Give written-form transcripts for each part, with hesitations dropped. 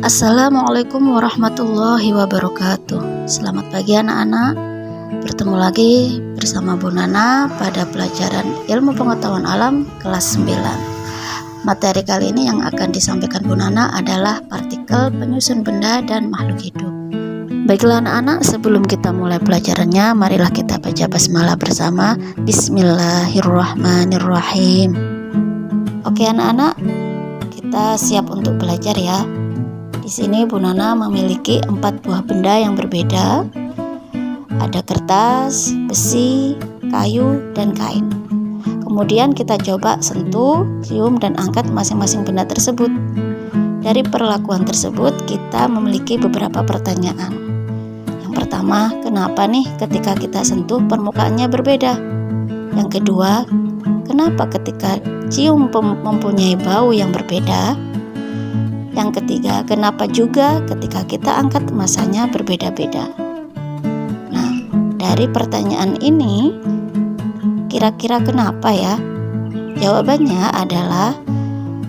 Assalamualaikum warahmatullahi wabarakatuh. Selamat pagi anak-anak. Bertemu lagi bersama Bu Nana pada pelajaran Ilmu Pengetahuan Alam kelas 9. Materi kali ini yang akan disampaikan Bu Nana adalah partikel, penyusun benda, dan makhluk hidup. Baiklah anak-anak, sebelum kita mulai pelajarannya, marilah kita baca basmalah bersama. Bismillahirrahmanirrahim. Oke anak-anak, kita siap untuk belajar ya. Di sini Bu Nana memiliki 4 buah benda yang berbeda. Ada kertas, besi, kayu, dan kain. Kemudian kita coba sentuh, cium, dan angkat masing-masing benda tersebut. Dari perlakuan tersebut kita memiliki beberapa pertanyaan. Yang pertama, kenapa nih ketika kita sentuh permukaannya berbeda? Yang kedua, kenapa ketika cium mempunyai bau yang berbeda? Yang ketiga, kenapa juga ketika kita angkat masanya berbeda-beda? Nah, dari pertanyaan ini, kira-kira kenapa ya? Jawabannya adalah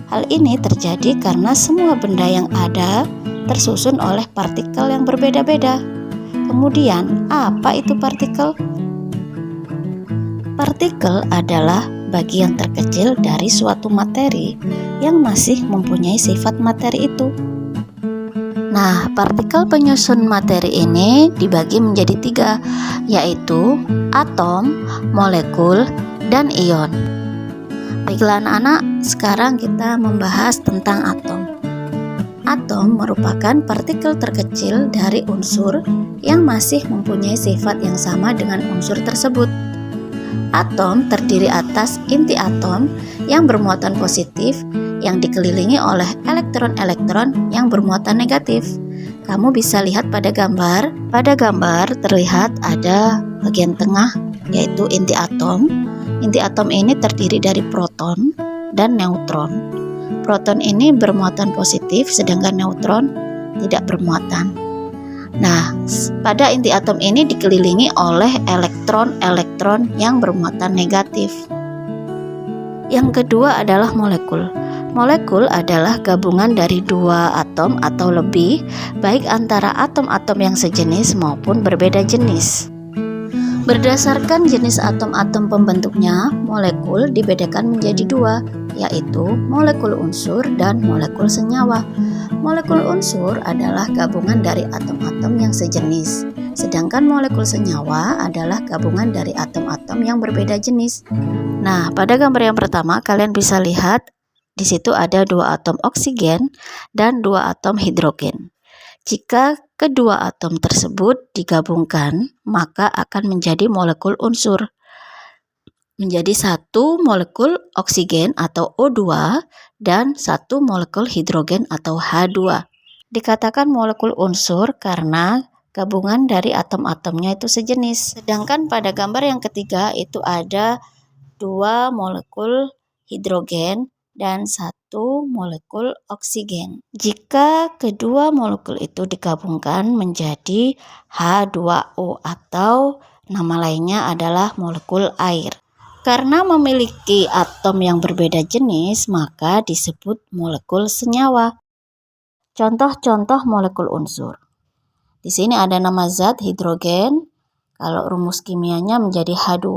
hal ini terjadi karena semua benda yang ada tersusun oleh partikel yang berbeda-beda. Kemudian, apa itu partikel? Partikel adalah bagian terkecil dari suatu materi yang masih mempunyai sifat materi itu. Nah, partikel penyusun materi ini dibagi menjadi 3, yaitu atom, molekul, dan ion. Baiklah anak-anak, sekarang kita membahas tentang atom. Atom merupakan partikel terkecil dari unsur yang masih mempunyai sifat yang sama dengan unsur tersebut. Atom terdiri atas inti atom yang bermuatan positif yang dikelilingi oleh elektron-elektron yang bermuatan negatif. Kamu bisa lihat pada gambar. Pada gambar terlihat ada bagian tengah yaitu inti atom. Inti atom ini terdiri dari proton dan neutron. Proton ini bermuatan positif sedangkan neutron tidak bermuatan. Nah, pada inti atom ini dikelilingi oleh elektron-elektron yang bermuatan negatif. Yang kedua adalah molekul. Molekul adalah gabungan dari 2 atom atau lebih, baik antara atom-atom yang sejenis maupun berbeda jenis. Berdasarkan jenis atom-atom pembentuknya, molekul dibedakan menjadi 2, yaitu molekul unsur dan molekul senyawa. Molekul unsur adalah gabungan dari atom-atom yang sejenis, sedangkan molekul senyawa adalah gabungan dari atom-atom yang berbeda jenis. Nah, pada gambar yang pertama kalian bisa lihat di situ ada 2 atom oksigen dan 2 atom hidrogen. Jika kedua atom tersebut digabungkan, maka akan menjadi molekul unsur. Menjadi 1 molekul oksigen atau O2 dan 1 molekul hidrogen atau H2. Dikatakan molekul unsur karena gabungan dari atom-atomnya itu sejenis. Sedangkan pada gambar yang ketiga itu ada 2 molekul hidrogen dan 1 molekul oksigen. Jika kedua molekul itu digabungkan menjadi H2O atau nama lainnya adalah molekul air. Karena memiliki atom yang berbeda jenis, maka disebut molekul senyawa. Contoh-contoh molekul unsur. Di sini ada nama zat hidrogen. Kalau rumus kimianya menjadi H2.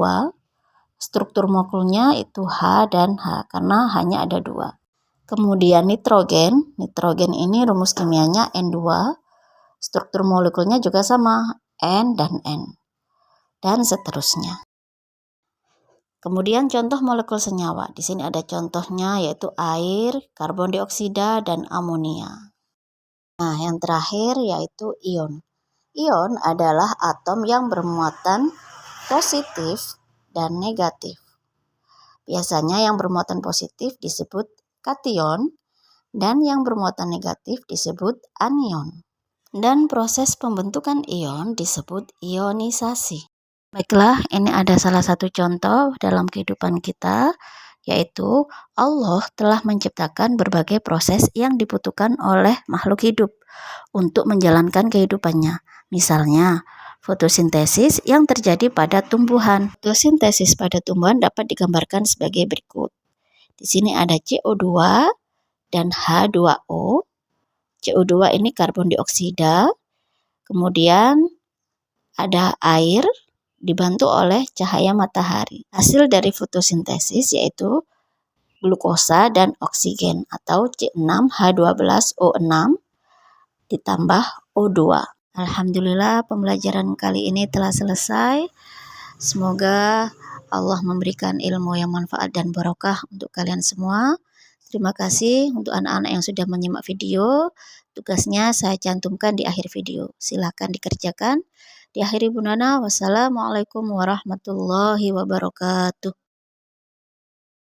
Struktur molekulnya itu H dan H karena hanya ada 2. Kemudian nitrogen. Nitrogen ini rumus kimianya N2. Struktur molekulnya juga sama, N dan N. Dan seterusnya. Kemudian contoh molekul senyawa. Di sini ada contohnya yaitu air, karbon dioksida, dan amonia. Nah, yang terakhir yaitu ion. Ion adalah atom yang bermuatan positif dan negatif. Biasanya yang bermuatan positif disebut kation dan yang bermuatan negatif disebut anion. Dan proses pembentukan ion disebut ionisasi. Baiklah, ini ada salah satu contoh dalam kehidupan kita, yaitu Allah telah menciptakan berbagai proses yang dibutuhkan oleh makhluk hidup untuk menjalankan kehidupannya. Misalnya, fotosintesis yang terjadi pada tumbuhan. Fotosintesis pada tumbuhan dapat digambarkan sebagai berikut. Di sini ada CO2 dan H2O. CO2 ini karbon dioksida, kemudian ada air dibantu oleh cahaya matahari. Hasil dari fotosintesis yaitu glukosa dan oksigen atau C6H12O6 ditambah O2. Alhamdulillah pembelajaran kali ini telah selesai. Semoga Allah memberikan ilmu yang manfaat dan barokah untuk kalian semua. Terima kasih untuk anak-anak yang sudah menyimak video. Tugasnya saya cantumkan di akhir video. Silakan dikerjakan. Di akhir Ibu Nana, wassalamualaikum warahmatullahi wabarakatuh.